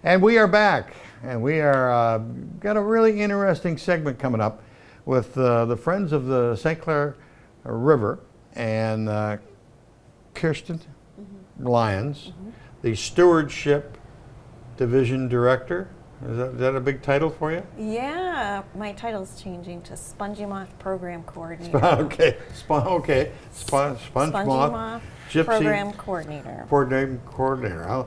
And we are back, and we are got a really interesting segment coming up with the Friends of the St.Clair River and Kirsten Lyons, the Stewardship Division Director. Is that a big title for you? Yeah, my title's changing to Spongy Moth Program Coordinator. Spongy Moth Gypsy Program Coordinator. Coordinator.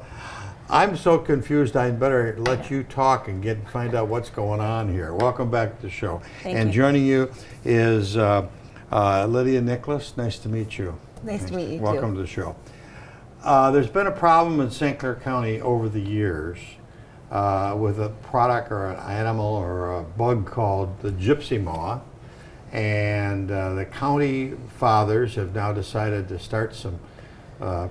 I'm so confused. I'd better let you talk and find out what's going on here. Welcome back to the show. Thank you. Joining you is Lydia Nicholas. Nice to meet you. Nice to meet you. Welcome to the show. There's been a problem in St. Clair County over the years with a product or an animal or a bug called the gypsy moth. And the county fathers have now decided to start some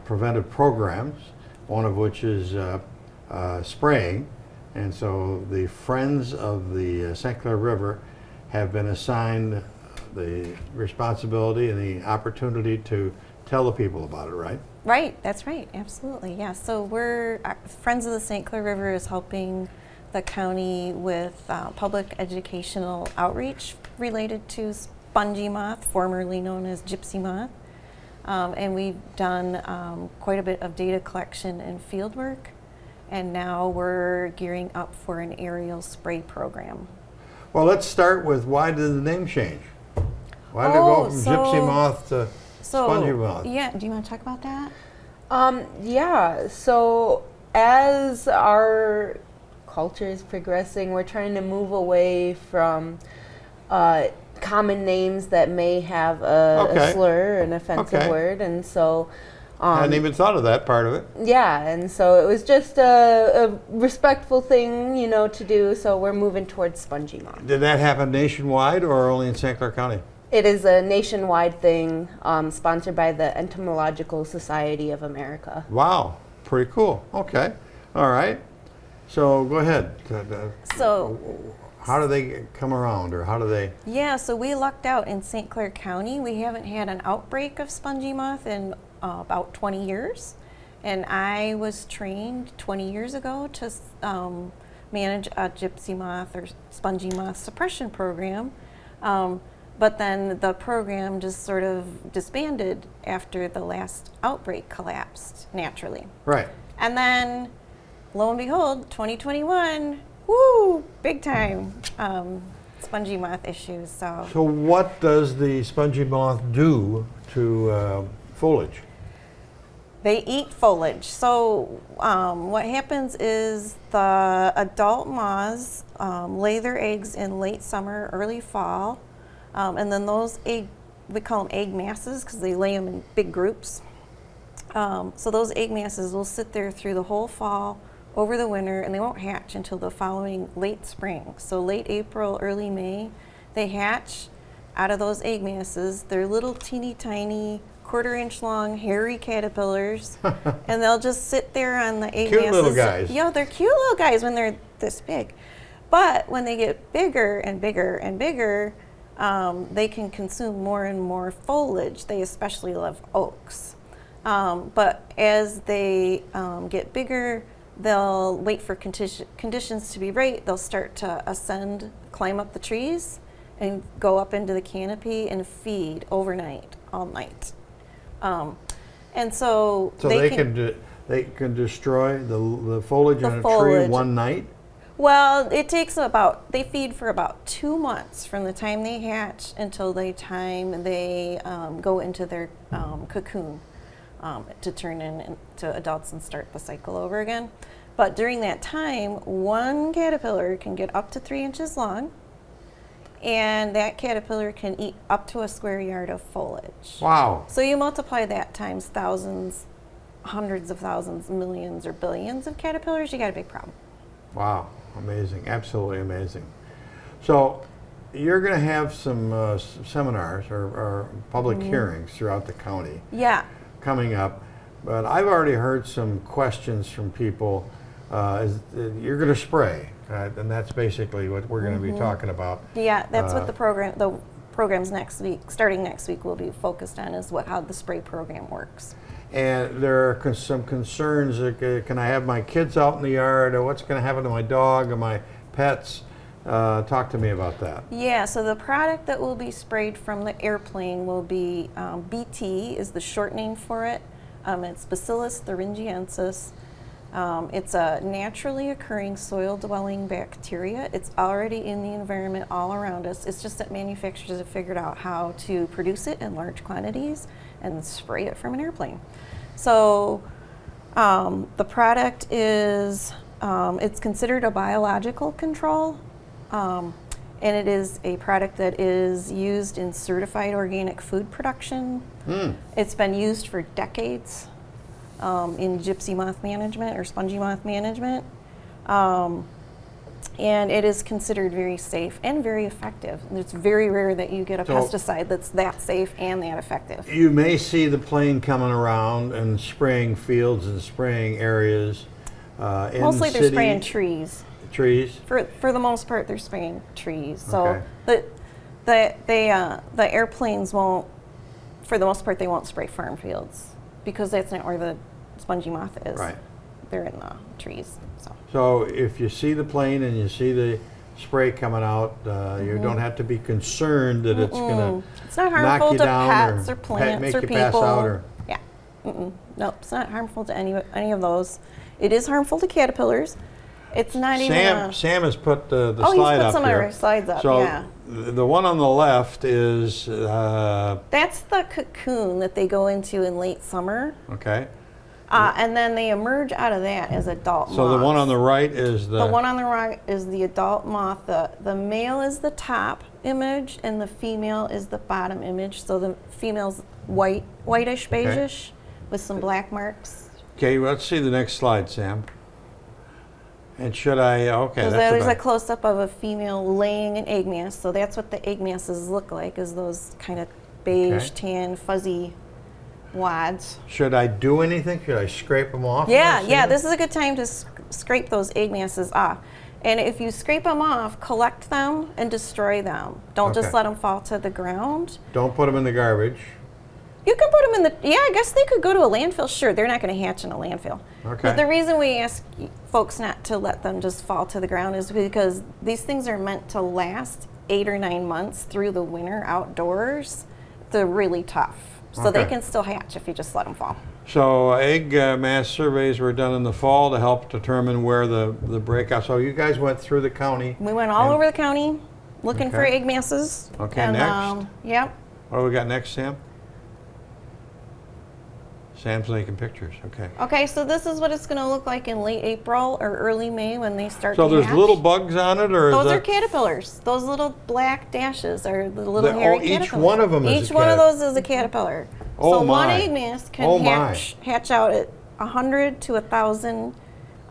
preventive programs, one of which is spraying. And so the Friends of the St. Clair River have been assigned the responsibility and the opportunity to tell the people about it, right? Right, that's right, absolutely, yeah. So we're, Friends of the St. Clair River is helping the county with public educational outreach related to spongy moth, formerly known as gypsy moth. And we've done quite a bit of data collection and field work, and now we're gearing up for an aerial spray program. Well, let's start with why did the name change? Why did it go from gypsy moth to spongy moth? Yeah, do you want to talk about that? Yeah, so as our culture is progressing, we're trying to move away from common names that may have a slur, an offensive word, and so I hadn't even thought of that part of it. Yeah, and so it was just a respectful thing, to do. So we're moving towards spongy moth. Did that happen nationwide or only in St. Clair County? It is a nationwide thing, sponsored by the Entomological Society of America. Wow, pretty cool. Okay, all right. So go ahead. So how do they come around, or how do they? Yeah, so we lucked out in St. Clair County. We haven't had an outbreak of spongy moth in about 20 years. And I was trained 20 years ago to manage a gypsy moth or spongy moth suppression program. But then the program just sort of disbanded after the last outbreak collapsed naturally. Right. And then, lo and behold, 2021, woo, big time spongy moth issues. So what does the spongy moth do to foliage? They eat foliage. So what happens is the adult moths lay their eggs in late summer, early fall. And then those we call them egg masses because they lay them in big groups. So those egg masses will sit there through the whole fall, over the winter, and they won't hatch until the following late spring. So late April, early May, they hatch out of those egg masses. They're little teeny tiny, 1/4 inch long, hairy caterpillars, and they'll just sit there on the egg masses. Cute little guys. Yeah, they're cute little guys when they're this big. But when they get bigger and bigger and bigger, they can consume more and more foliage. They especially love oaks. But as they get bigger, they'll wait for conditions to be right. They'll start to ascend, climb up the trees, and go up into the canopy and feed overnight, all night. And so they can destroy the foliage on a tree one night? Well, it takes they feed for about 2 months from the time they hatch until the time they go into their cocoon to turn into adults and start the cycle over again. But during that time, one caterpillar can get up to 3 inches long, and that caterpillar can eat up to a square yard of foliage. Wow. So you multiply that times thousands, hundreds of thousands, millions or billions of caterpillars, you got a big problem. Wow. Amazing, absolutely amazing. So you're going to have some seminars or public hearings throughout the county coming up, but I've already heard some questions from people. You're going to spray, and that's basically what we're going to be talking about. Yeah, that's what the programs next week, starting next week, will be focused on, is how the spray program works. and there are some concerns. Can I have my kids out in the yard, or what's going to happen to my dog or my pets? Talk to me about that. Yeah, so the product that will be sprayed from the airplane will be BT is the short name for it. It's Bacillus thuringiensis. It's a naturally occurring soil-dwelling bacteria. It's already in the environment all around us. It's just that manufacturers have figured out how to produce it in large quantities and spray it from an airplane. So the product is, it's considered a biological control. And it is a product that is used in certified organic food production. It's been used for decades in gypsy moth management or spongy moth management. And it is considered very safe and very effective. And it's very rare that you get a pesticide that's that safe and that effective. You may see the plane coming around and spraying fields and spraying areas in Mostly the they're city. spraying trees. Trees? For the most part, they're spraying trees. So Okay. the airplanes won't, for the most part, they won't spray farm fields because that's not where the spongy moth is. Right. They're in the trees. So if you see the plane and you see the spray coming out, you don't have to be concerned that it's going It's not to knock harmful you to down pets or or plants make or you people. pass out. Or Yeah. Nope. It's not harmful to any of those. It is harmful to caterpillars. It's not even. Sam has put the Oh, slide he's put up some here. of our slides up. So Yeah. the one on the left is That's the cocoon that they go into in late summer. okay. And then they emerge out of that as adult So the one on the right is The one on the right is the adult moth. The male is the top image, and the female is the bottom image. So the female's whitish, beigeish, with some black marks. Okay, let's see the next slide, Sam. And should I? Okay, So that's there's about- a close-up of a female laying an egg mass. So that's what the egg masses look like, is those kind of beige, tan, fuzzy wads. Should I do anything? Should I scrape them off? Yeah, when I see yeah. them? This is a good time to scrape those egg masses off. And if you scrape them off, collect them and destroy them. Don't just Okay. let them fall to the ground. Don't put them in the garbage. You can put them in the, yeah, I guess they could go to a landfill. Sure, they're not going to hatch in a landfill. Okay. But the reason we ask folks not to let them just fall to the ground is because these things are meant to last 8 or 9 months through the winter outdoors. They're really tough. So they Okay. can still hatch if you just let them fall. So egg mass surveys were done in the fall to help determine where the breakout. So you guys went through the county. We went all And- over the county looking for Okay. egg masses. Okay, And, next. Yep. What do we got next, Sam? Sam's making pictures. Okay. Okay, so this is what it's going to look like in late April or early May when they start So to there's hatch. little bugs on it, or Those is are that caterpillars. Those little black dashes are the little The- hairy oh, each caterpillars. one of them is a Each one of caterpillar. those is a caterpillar. Oh, so one my. egg mass can Oh, my. hatch out at 100 to 1,000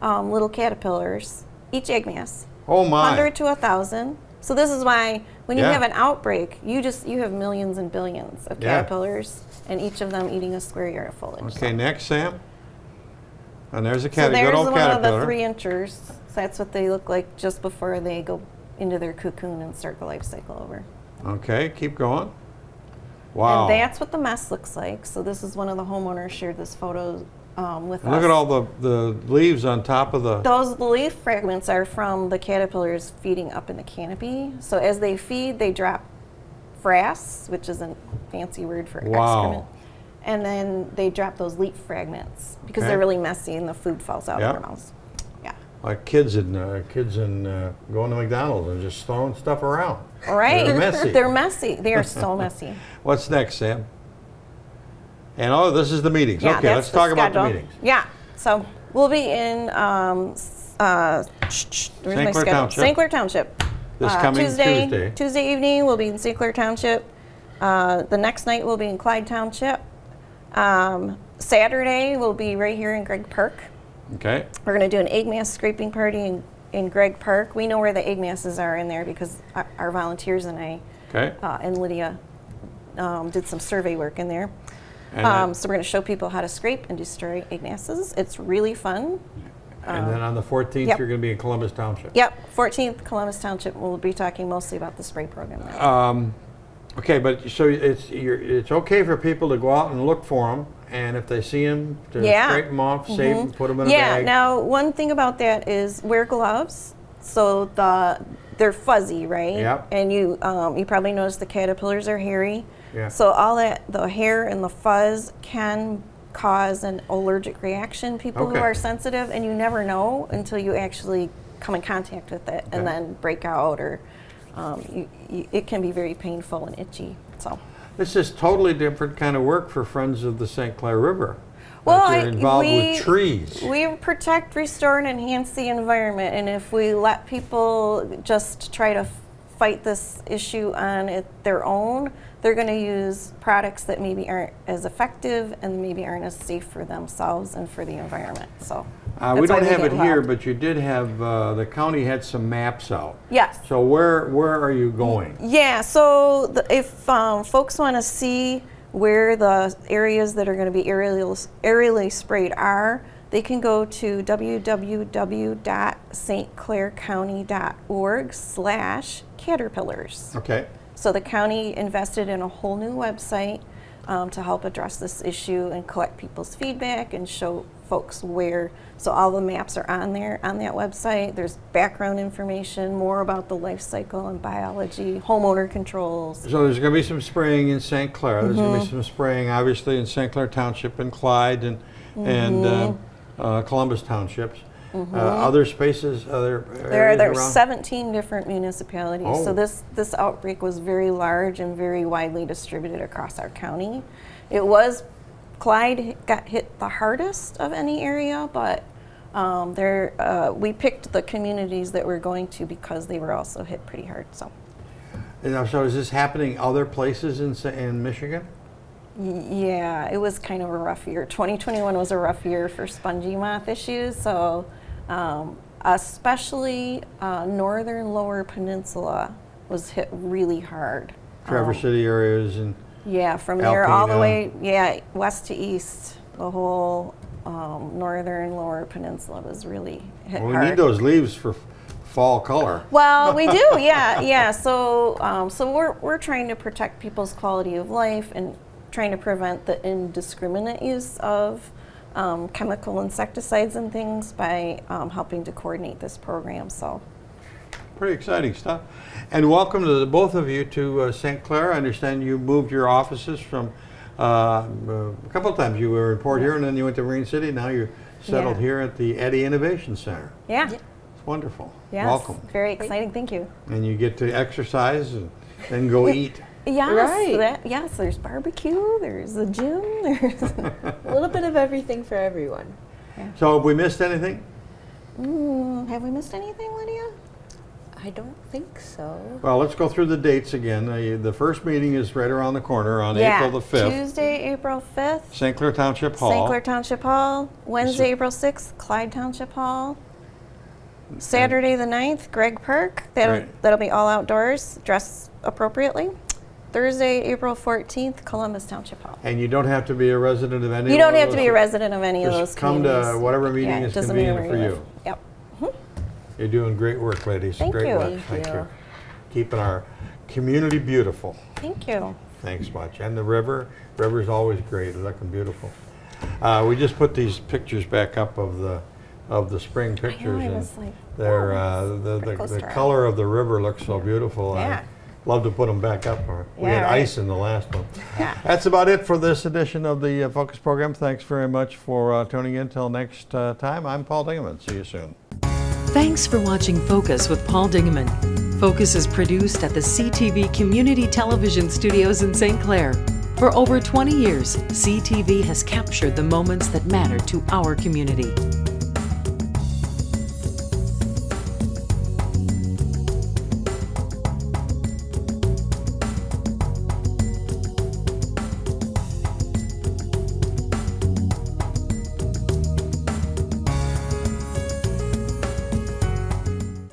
little caterpillars. Each egg mass. Oh my! 100 to 1,000. So this is why when you Yeah. have an outbreak, you have millions and billions of Yeah. caterpillars, and each of them eating a square yard of foliage. Okay, next, Sam. And there's a So there's good old one of caterpillar. the 3 inchers. So that's what they look like just before they go into their cocoon and start the life cycle over. Okay, keep going. Wow! And that's what the mess looks like. So this is one of the homeowners shared this photo with us. Look at all the leaves on top of the. Those leaf fragments are from the caterpillars feeding up in the canopy. So as they feed, they drop frass, which is a fancy word for Wow. excrement. And then they drop those leaf fragments because Okay. they're really messy and the food falls out Yeah. of their mouths. Yeah. Like kids in going to McDonald's and just throwing stuff around. All right. They're messy. They're messy. They are so messy. What's next, Sam? And this is the meetings. Yeah, Okay, that's let's talk about the schedule. meetings. Yeah. So we'll be in where's my St. Clair schedule? Township. St. Clair Township. This coming Tuesday. Tuesday evening we'll be in St. Clair Township. The next night we'll be in Clyde Township. Saturday we'll be right here in Gregg Park. Okay. We're going to do an egg mass scraping party in Gregg Park. We know where the egg masses are in there because our volunteers and I Okay. and Lydia did some survey work in there. And, So we're going to show people how to scrape and destroy egg masses. It's really fun. and then on the 14th, yep. you're going to be in Columbus Township. Yep, 14th Columbus Township. We'll be talking mostly about the spray program there. Okay, but so it's okay for people to go out and look for them, and if they see them, to scrape them off, save them, put them in a bag. Yeah. Now, one thing about that is wear gloves, so they're fuzzy, right? Yep. And you probably noticed the caterpillars are hairy. Yeah. So all the hair and the fuzz can cause an allergic reaction. People who Okay. are sensitive, and you never know until you actually come in contact with it, and then break out, or it can be very painful and itchy. So This is totally different kind of work for Friends of the St. Clair River. Well, They're involved with trees. we protect, restore, and enhance the environment, and if we let people just try to fight this issue on their own, they're going to use products that maybe aren't as effective and maybe aren't as safe for themselves and for the environment. So We that's why don't have get it here, involved. but you did have, the county had some maps out. Yes. So where are you going? Yeah, so if folks want to see where the areas that are going to be aerially sprayed are, they can go to www.stclaircounty.org/caterpillars. Okay. So the county invested in a whole new website to help address this issue and collect people's feedback and show folks where. So all the maps are on there, on that website. There's background information, more about the life cycle and biology, homeowner controls. So there's going to be some spraying in St. Clair. There's going to be some spraying, obviously, in St. Clair Township and Clyde and Columbus Townships. Other spaces, other areas There are around? 17 different municipalities. Oh. So this outbreak was very large and very widely distributed across our county. Clyde got hit the hardest of any area, but we picked the communities that we're going to because they were also hit pretty hard. So. So is this happening other places in Michigan? Yeah, it was kind of a rough year. 2021 was a rough year for spongy moth issues, so especially northern lower peninsula was hit really hard. Traverse City areas and Yeah, from there all the Alpena. way, west to east, the whole northern lower peninsula was really hit we hard. need those leaves for fall color. Well, we do, yeah. So we're trying to protect people's quality of life and trying to prevent the indiscriminate use of chemical insecticides and things by helping to coordinate this program. So. Pretty exciting stuff. And welcome to both of you to St. Clair. I understand you moved your offices from a couple of times. You were in Port Huron, and then you went to Marine City. Now you're settled here at the Eddy Innovation Center. Yeah. It's wonderful. Yes. Welcome. Very exciting. Thank you. And you get to exercise and then go eat. Yes. Right. Yes. There's barbecue. There's a gym. There's. A little bit of everything for everyone. So have we missed anything? Have we missed anything, Lydia? I don't think so. Well, let's go through the dates again. The first meeting is right around the corner on April the 5th. Tuesday, April 5th. St. Clair Township Hall. St. Clair Township Hall. Wednesday, April 6th, Clyde Township Hall. Saturday the 9th, Gregg Park. That'll be all outdoors, dress appropriately. Thursday, April 14th, Columbus Township Hall. And you don't have to be a resident of any You of don't those. have to be a resident of any of those Just come communities. to whatever meeting Yeah, it is doesn't matter convenient where for you you. live. Yep. You're doing great work, ladies. Thank great you. work. Thank you. Keeping our community beautiful. Thank you. Thanks much. And the river's always great, looking beautiful. We just put these pictures back up of the spring pictures, I and was like, they're whoa, the pretty close to our color of the river looks so beautiful. Yeah. I'd love to put them back up. We Yeah, had right. ice in the last one. Yeah. That's about it for this edition of the Focus program. Thanks very much for tuning in. Till next time, I'm Paul Dingeman. See you soon. Thanks for watching Focus with Paul Dingeman. Focus is produced at the CTV Community Television Studios in St. Clair. For over 20 years, CTV has captured the moments that matter to our community.